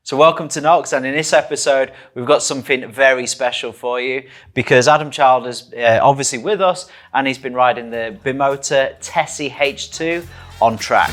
So welcome to Knox, and in this episode we've got something very special for you because Adam Child is obviously with us and he's been riding the Bimota Tesi H2 on track.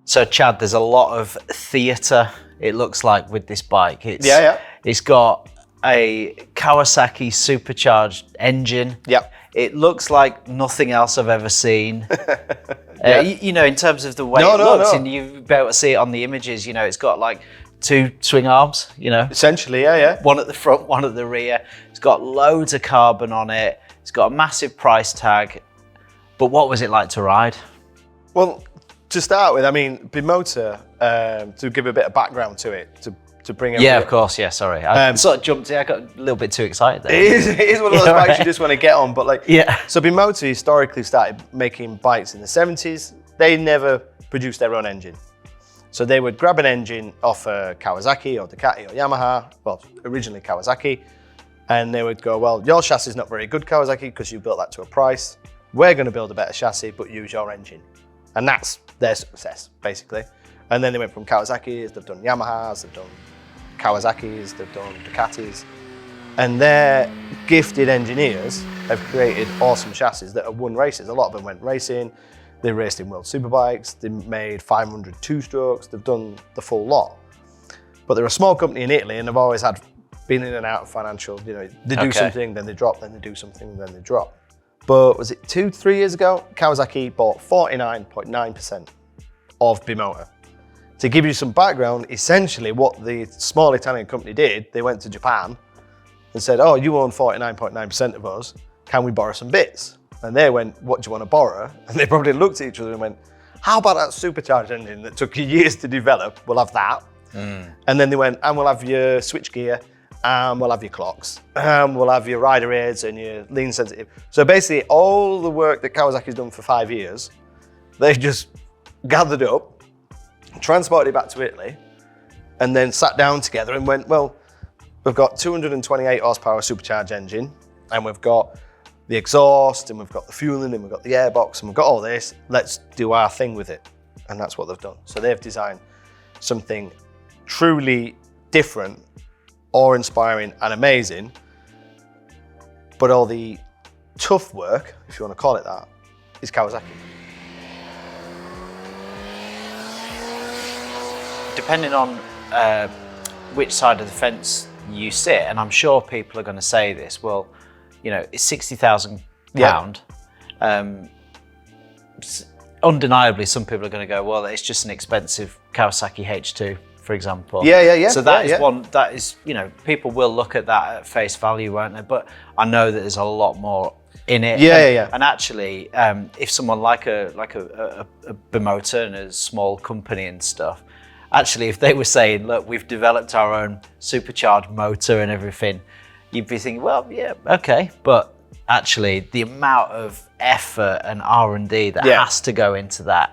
So Chad, there's a lot of theatre, it looks like, with this bike. It's got a Kawasaki supercharged engine. Yep. It looks like nothing else I've ever seen. You know, in terms of the way it looks, and you'll be able to see it on the images, you know, it's got like two swing arms, you know. Essentially, yeah. One at the front, one at the rear. It's got loads of carbon on it. It's got a massive price tag. But what was it like to ride? Well, to start with, I mean, Bimota, to give a bit of background to it, to bring Yeah, of course, yeah, sorry. I sort of jumped in, I got a little bit too excited there. It is one of those bikes you just want to get on, but like, yeah. So Bimota historically started making bikes in the 70s. They never produced their own engine. So they would grab an engine off a Kawasaki or Ducati or Yamaha, well, originally Kawasaki, and they would go, well, your chassis is not very good, Kawasaki, because you built that to a price. We're going to build a better chassis, but use your engine. And that's their success, basically. And then they went from Kawasaki's, they've done Yamahas, they've done Kawasaki's, they've done Ducatis. And their gifted engineers have created awesome chassis that have won races. A lot of them went racing, they raced in World Superbikes, they made 500 two-strokes, they've done the full lot. But they're a small company in Italy and they've always been in and out of financial, you know, they do something, then they drop, then they do something, then they drop. But was it 2-3 years ago, Kawasaki bought 49.9% of Bimota. To give you some background, essentially what the small Italian company did, they went to Japan and said, oh, you own 49.9% of us, can we borrow some bits? And they went, what do you want to borrow? And they probably looked at each other and went, how about that supercharged engine that took you years to develop? We'll have that. And then they went, and we'll have your switchgear, and we'll have your clocks, and we'll have your rider aids and your lean sensitive. So basically all the work that Kawasaki's done for 5 years, they just gathered up, transported it back to Italy, and then sat down together and went, well, we've got 228 horsepower supercharged engine, and we've got the exhaust, and we've got the fueling, and we've got the airbox, and we've got all this, let's do our thing with it. And that's what they've done. So they've designed something truly different, awe-inspiring and amazing, but all the tough work, if you want to call it that, is Kawasaki. Depending on which side of the fence you sit, and I'm sure people are going to say this, well, you know, it's £60,000. Undeniably, some people are going to go, well, it's just an expensive Kawasaki H2. For example. Yeah. So that is one, that is, you know, people will look at that at face value, won't they? But I know that there's a lot more in it. And actually, if someone like a Bimota and a small company and stuff, actually, if they were saying, look, we've developed our own supercharged motor and everything, you'd be thinking, well, yeah, okay. But actually, the amount of effort and R&D that has to go into that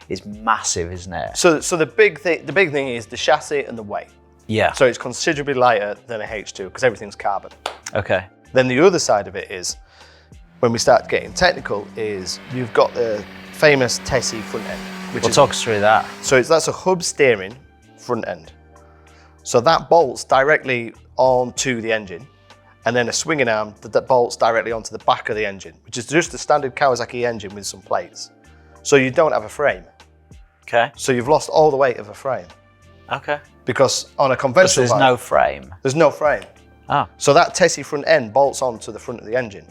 is massive, isn't it? So the big thing is the chassis and the weight. Yeah. So it's considerably lighter than a H2 because everything's carbon. Okay. Then the other side of it is, when we start getting technical, is you've got the famous Tesi front end. Talk us through that. So that's a hub steering front end. So that bolts directly onto the engine, and then a swinging arm that bolts directly onto the back of the engine, which is just a standard Kawasaki engine with some plates. So you don't have a frame. Okay. So you've lost all the weight of a frame. Okay. Because on a conventional bike, no frame. There's no frame. Ah. So that Tesi front end bolts onto the front of the engine.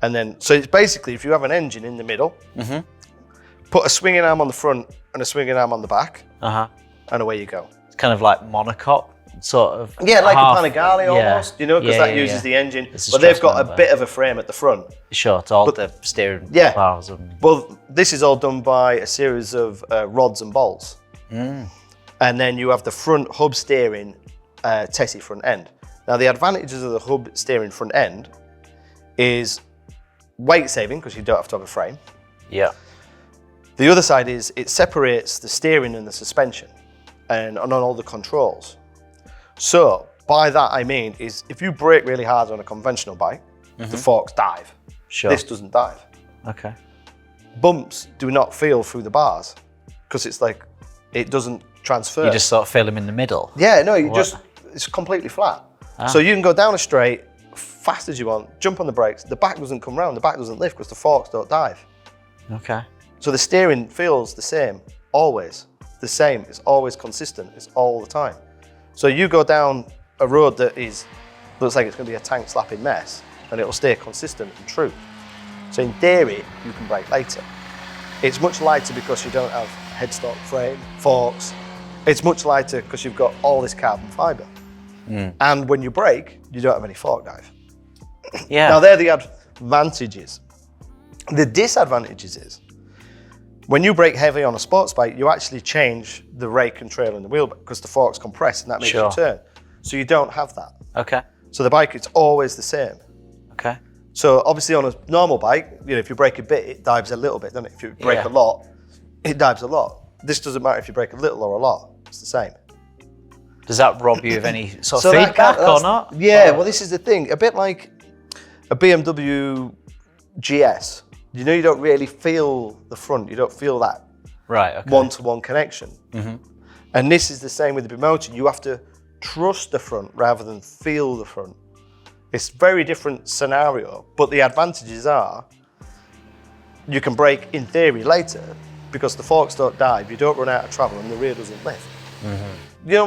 And then, so it's basically, if you have an engine in the middle, put a swinging arm on the front and a swinging arm on the back, and away you go. It's kind of like monocoque, sort of. Yeah, like a Panigale almost, you know, because that uses the engine. But they've got a bit of a frame at the front. Sure, to hold the steering bars. And... Well, this is all done by a series of rods and bolts. And then you have the front hub steering Tesi front end. Now the advantages of the hub steering front end is weight saving because you don't have to have a frame. Yeah. The other side is it separates the steering and the suspension and on all the controls. So by that I mean is if you brake really hard on a conventional bike, the forks dive. Sure. This doesn't dive. Okay. Bumps do not feel through the bars because it's like, it doesn't transfer. You just sort of feel them in the middle. Yeah, no, it's completely flat. Ah. So you can go down a straight, fast as you want, jump on the brakes, the back doesn't come round, the back doesn't lift because the forks don't dive. Okay. So the steering feels the same, always. The same, it's always consistent, it's all the time. So you go down a road that looks like it's going to be a tank slapping mess and it'll stay consistent and true. So in theory, you can brake later. It's much lighter because you don't have headstock, frame, forks. It's much lighter because you've got all this carbon fibre. And when you brake, you don't have any fork dive. Yeah. Now they're the advantages. The disadvantages is, when you brake heavy on a sports bike, you actually change the rake and trail in the wheel because the forks compress and that makes you turn. So you don't have that. Okay. So the bike, it's always the same. Okay. So obviously on a normal bike, if you brake a bit, it dives a little bit, doesn't it? If you brake a lot, it dives a lot. This doesn't matter if you brake a little or a lot, it's the same. Does that rob you of any sort of feedback or not? Yeah, well this is the thing, a bit like a BMW GS. You don't really feel the front, you don't feel that one-to-one connection. And this is the same with the Bimota, you have to trust the front rather than feel the front. It's a very different scenario, but the advantages are you can brake in theory later because the forks don't dive, you don't run out of travel and the rear doesn't lift.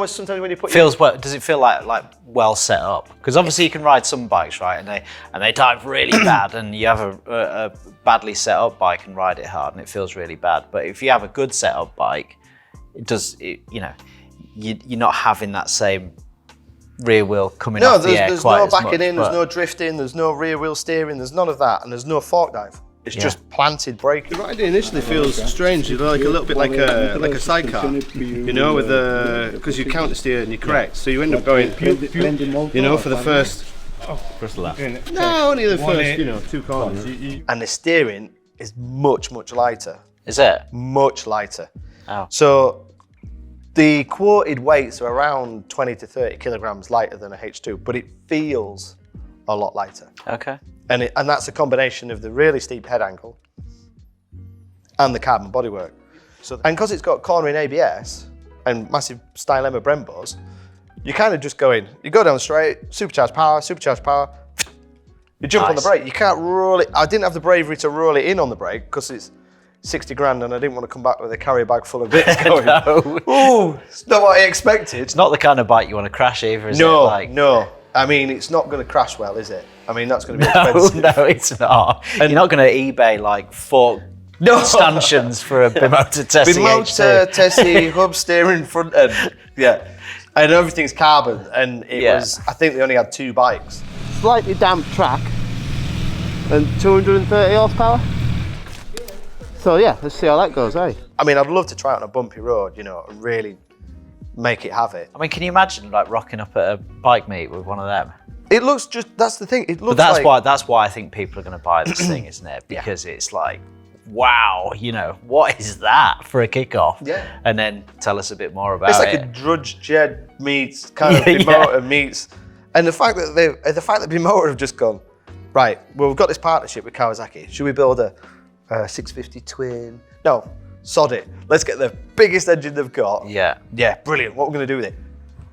Sometimes when you put does it feel like well set up? Because obviously you can ride some bikes, right, and they dive really bad, and you have a badly set up bike and ride it hard, and it feels really bad. But if you have a good set up bike, you're not having that same rear wheel coming off the air quite as much. There's no backing in, there's no drifting, there's no rear wheel steering, there's none of that, and there's no fork dive. It's just planted braking. The riding initially feels strange, like a little bit like a sidecar, with because you counter steer and you correct, so you end up going, for the first. First lap. No, only the first, 2 corners. And the steering is much lighter. Is it? Much lighter. Oh. So the quoted weights are around 20 to 30 kilograms lighter than a H2, but it feels a lot lighter. Okay. And that's a combination of the really steep head angle and the carbon bodywork. And because it's got cornering ABS and massive Stylema Brembos, you kind of just go in. You go down straight, supercharged power, you jump on the brake. You can't roll it. I didn't have the bravery to roll it in on the brake because it's 60 grand and I didn't want to come back with a carrier bag full of bits going. No. Ooh, it's not what I expected. It's not the kind of bike you want to crash either, is it? No. I mean, it's not going to crash well, is it? I mean, that's going to be expensive. No, it's not. And you're not going to eBay like 4 stanchions for a Bimota Tesi H2. Bimota Tesi hub steering front end. Yeah. And everything's carbon. And it was, I think they only had 2 bikes. Slightly damp track and 230 horsepower. So yeah, let's see how that goes, eh? I mean, I'd love to try it on a bumpy road, and really make it have it. I mean, can you imagine like rocking up at a bike meet with one of them? It looks that's the thing. It looks but that's why I think people are going to buy this thing, isn't it? Because it's like, wow, what is that for a kickoff? Yeah. And then tell us a bit more about it. It's like a Drudge Jed meets kind of Bimota meets, and the fact that Bimota have just gone, right, well, we've got this partnership with Kawasaki. Should we build a 650 twin? No, sod it. Let's get the biggest engine they've got. Yeah. Yeah, brilliant. What we're going to do with it?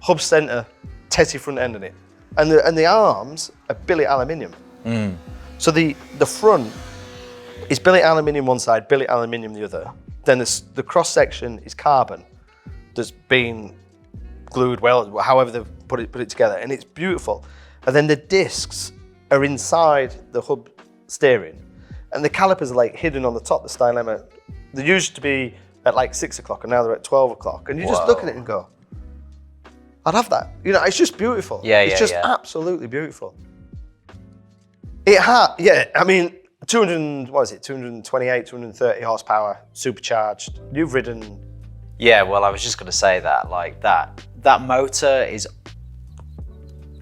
Hub center, Tesi front end in it. And the arms are billet aluminium. So the front is billet aluminium one side, billet aluminium the other. Then the cross section is carbon that's been glued well, however they've put it together, and it's beautiful. And then the discs are inside the hub steering, and the calipers are like hidden on the top. The Stylema, they used to be at like 6 o'clock, and now they're at 12 o'clock. And you just look at it and go, I'd have that. It's just beautiful. It's just absolutely beautiful. I mean, 228, 230 horsepower, supercharged. You've ridden. Yeah, well, I was just going to say that, like that motor is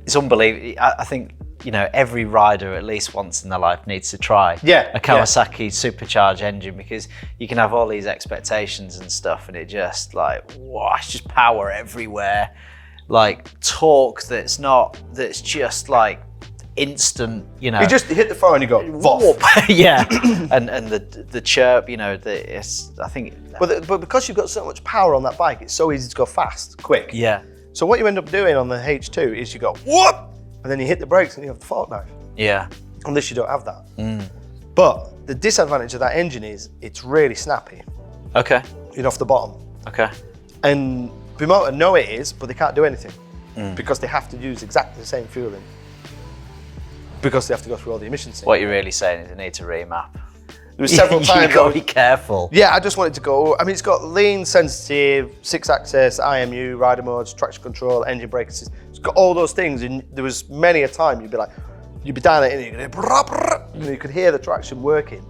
it's unbelievable. I think, you know, every rider at least once in their life needs to try a Kawasaki supercharged engine, because you can have all these expectations and stuff, and it just like, wow, it's just power everywhere. Like torque that's just like instant, you know. You just hit the floor and you go, whoop. Yeah, and the chirp, you know, I think. But because you've got so much power on that bike, it's so easy to go fast, quick. Yeah. So what you end up doing on the H2 is you go, whoop, and then you hit the brakes and you have the fork knife. Yeah. Unless you don't have that. But the disadvantage of that engine is it's really snappy. Okay. You know, off the bottom. Okay. And Bimota know it is, but they can't do anything because they have to use exactly the same fueling, because they have to go through all the emissions. What you're really saying is they need to remap. There was several times. You've got to be careful. Yeah, I just wanted to go. I mean, it's got lean, sensitive, 6-axis, IMU, rider modes, traction control, engine brake assist. It's got all those things, and there was many a time you'd be down it and you could hear the traction working.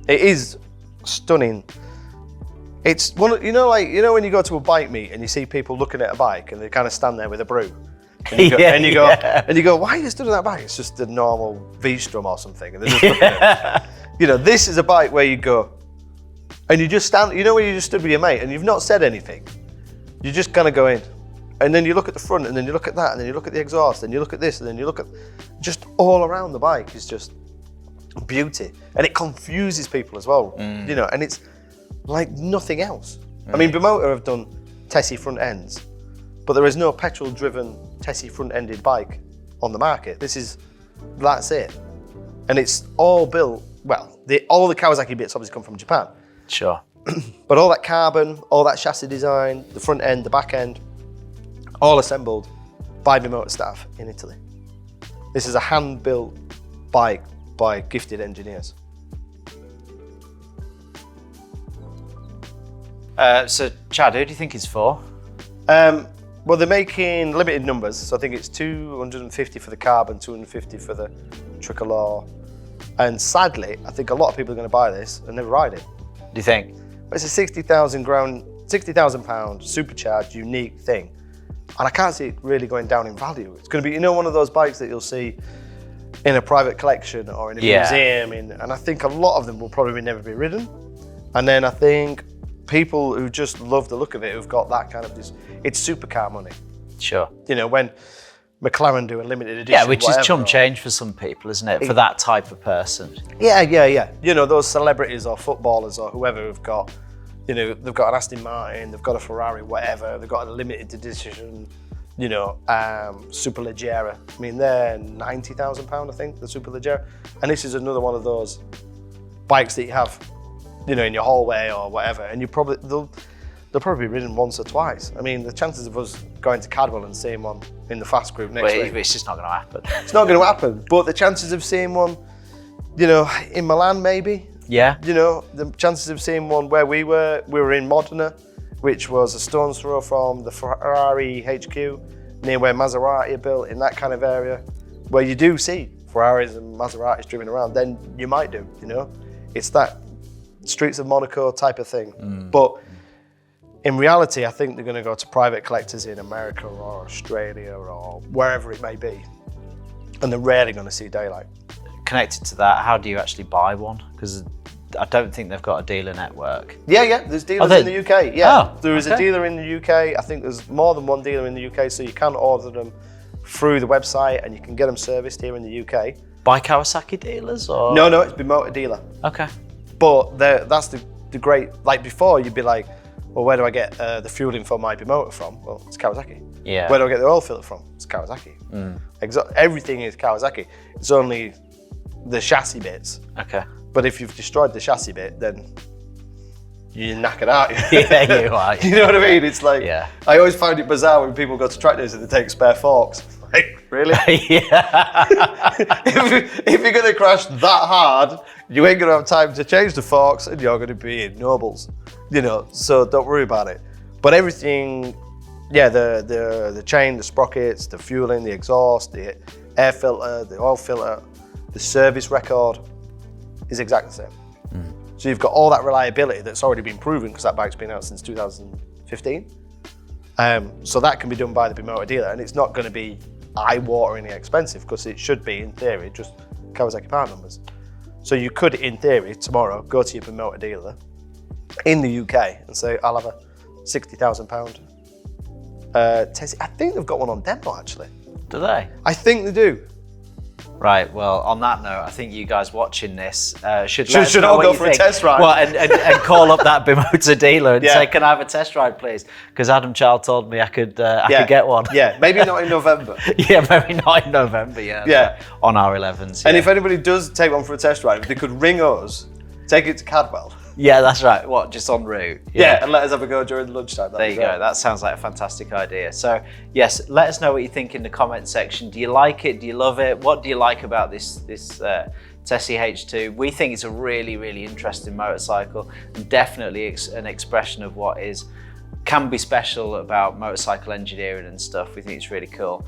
It is stunning. It's one, you know, like, you know, when you go to a bike meet and you see people looking at a bike and they kind of stand there with a brew. And you go, and you go, why are you stood on that bike? It's just a normal V-Strum or something. And they're just looking at it. You know, this is a bike where you go, and you just stand, you know, where you just stood with your mate and you've not said anything. You're just kind of going, and then you look at the front, and then you look at that, and then you look at the exhaust, and you look at this, and then you look at, just all around the bike is just beauty. And it confuses people as well, you know, and it's like nothing else. I mean, Bimota have done Tesi front ends, but there is no petrol-driven Tesi front-ended bike on the market. That's it. And it's all built, well, all the Kawasaki bits obviously come from Japan. Sure. But all that carbon, all that chassis design, the front end, the back end, all assembled by Bimota staff in Italy. This is a hand-built bike by gifted engineers. So, Chad, who do you think it's for? Well, they're making limited numbers, so I think it's 250 for the carbon, 250 for the tricolor. And sadly, I think a lot of people are going to buy this and never ride it. Do you think? It's a £60,000 supercharged, unique thing. And I can't see it really going down in value. It's going to be, you know, one of those bikes that you'll see in a private collection or in a museum. And I think a lot of them will probably never be ridden. And then I think people who just love the look of it, who've got that kind of, it's supercar money. Sure. You know, when McLaren do a limited edition, yeah, which is chump change for some people, isn't it? For that type of person. Yeah. You know, those celebrities or footballers or whoever who've got, you know, they've got an Aston Martin, they've got a Ferrari, whatever, they've got a limited edition, you know, Superleggera. I mean, they're £90,000, I think, the Superleggera. And this is another one of those bikes that you have, you know, in your hallway or whatever, and they'll probably be ridden once or twice. I mean, the chances of us going to Cadwell and seeing one in the fast group next week, it's just not going to happen. It's not going to happen. But the chances of seeing one, you know, in Milan maybe. Yeah. You know, the chances of seeing one where we were in Modena, which was a stone's throw from the Ferrari HQ, near where Maserati are built, in that kind of area, where you do see Ferraris and Maseratis driven around, then you might do, you know. It's that streets of Monaco type of thing. But in reality, I think they're going to go to private collectors in America or Australia or wherever it may be. And they're rarely going to see daylight. Connected to that, how do you actually buy one? Because I don't think they've got a dealer network. Yeah, there's dealers in the UK. Yeah, there is okay. A dealer in the UK. I think there's more than one dealer in the UK, so you can order them through the website and you can get them serviced here in the UK. By Kawasaki dealers or? No, it's Bimota dealer. Okay. But that's the great, like before you'd be like, well, where do I get the fueling for my Bimota from? Well, it's Kawasaki. Yeah. Where do I get the oil filter from? It's Kawasaki. Everything is Kawasaki. It's only the chassis bits. Okay. But if you've destroyed the chassis bit, then you're knackered out. Yeah, you are. You know what I mean? It's like, yeah. I always find it bizarre when people go to track days and they take spare forks. Like, really? Yeah. if you're going to crash that hard, you ain't going to have time to change the forks and you're going to be in Nobles. You know, so don't worry about it. But everything, yeah, the chain, the sprockets, the fueling, the exhaust, the air filter, the oil filter, the service record is exactly the same. So you've got all that reliability that's already been proven because that bike's been out since 2015. So that can be done by the Bimota dealer, and it's not going to be eye-wateringly expensive because it should be, in theory, just Kawasaki part numbers. So you could, in theory, tomorrow go to your Bimota dealer in the UK and say, I'll have a £60,000 Tesi. I think they've got one on demo, actually. Do they? I think they do. Right, well, on that note, I think you guys watching this should all go for a test ride. Well, and call up that Bimota dealer and Yeah. say, can I have a test ride, please? Because Adam Child told me I could get one. Yeah, maybe not in November. Yeah, maybe not in November, Yeah. on our 11s. And yeah. if anybody does take one for a test ride, they could ring us, take it to Cadwell. Yeah, that's right. What, just en route? Yeah, and let us have a go during lunchtime. There you go. That sounds like a fantastic idea. So yes, let us know what you think in the comment section. Do you like it? Do you love it? What do you like about this Tesi H2? We think it's a really, really interesting motorcycle, and definitely an expression of what can be special about motorcycle engineering and stuff. We think it's really cool.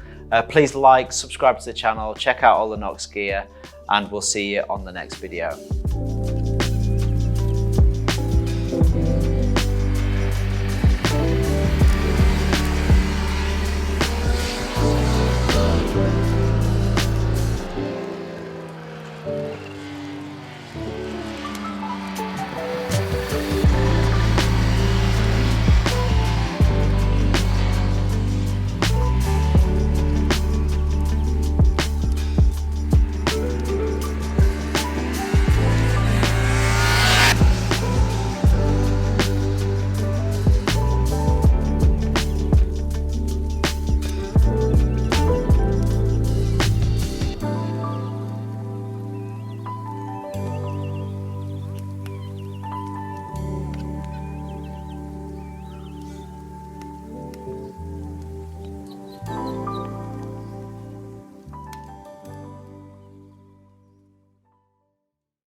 Please like, subscribe to the channel, check out all the Knox gear, and we'll see you on the next video.